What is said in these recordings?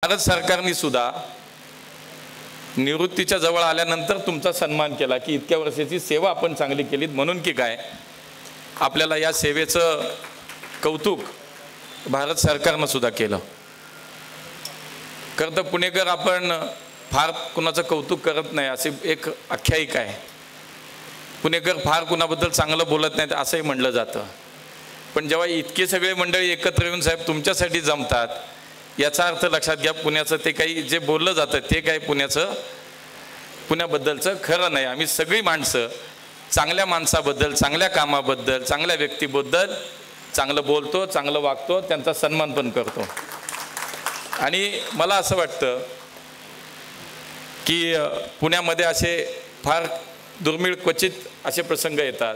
भारत सरकारने सुद्धा निवृत्तीच्या जवळ आल्यानंतर तुमचा सन्मान केला की इतक्या वर्षाची सेवा आपण चांगली केलीत म्हणून की काय आपल्याला या सेवेचं कौतुक भारत सरकारनं सुद्धा केलं। खरं तर पुणेकर आपण फार कुणाचं कौतुक करत नाही अशी एक आख्यायिका आहे। पुणेकर फार कुणाबद्दल चांगलं बोलत नाहीत असंही म्हणलं जातं, पण जेव्हा इतके सगळे मंडळी एकत्र येऊन साहेब तुमच्यासाठी जमतात याचा अर्थ लक्षात घ्या, पुण्याचं ते काही जे बोललं जातं ते काही पुण्याबद्दलचं खरं नाही। आम्ही सगळी माणसं चांगल्या माणसाबद्दल, चांगल्या कामाबद्दल, चांगल्या व्यक्तीबद्दल चांगलं बोलतो, चांगलं वागतो, त्यांचा सन्मान पण करतो। आणि मला असं वाटतं की पुण्यामध्ये असे फार दुर्मिळ क्वचित असे प्रसंग येतात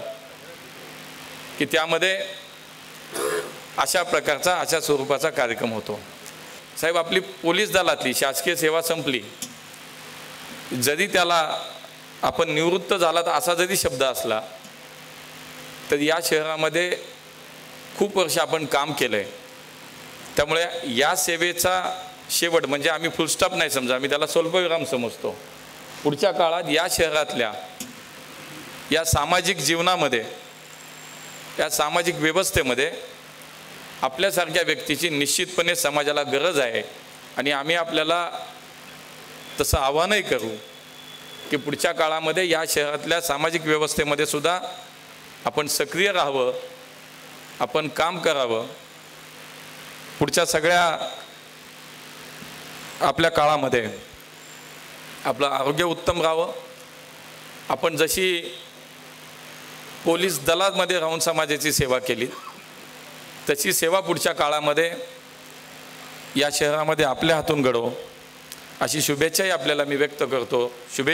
की त्यामध्ये अशा प्रकारचा अशा स्वरूपाचा कार्यक्रम होतो। साहेब आपली पोलीस दलातली शासकीय सेवा संपली, जरी त्याला आपण निवृत्त झाला तर असा जरी शब्द असला तर या शहरामध्ये खूप वर्ष आपण काम केलंय, त्यामुळे या सेवेचा शेवट म्हणजे आम्ही फुलस्टॉप नाही समजा, आम्ही त्याला स्वल्पविराम समजतो। पुढच्या काळात या शहरातल्या या सामाजिक जीवनामध्ये, या सामाजिक व्यवस्थेमध्ये आपल्यासारख्या व्यक्तीची निश्चितपणे समाजाला गरज आहे। आणि आम्ही आपल्याला तसं आव्हानही करू की पुढच्या काळामध्ये या शहरातल्या सामाजिक व्यवस्थेमध्ये सुद्धा आपण सक्रिय राहावं, आपण काम करावं। पुढच्या सगळ्या आपल्या काळामध्ये आपलं आरोग्य उत्तम राहावं। आपण जशी पोलीस दलामध्ये राहून समाजाची सेवा केली तशी सेवा पुढच्या काळामध्ये या शहरामध्ये आपल्या हातून घडो अशी शुभेच्छाही आपल्याला मी व्यक्त करतो।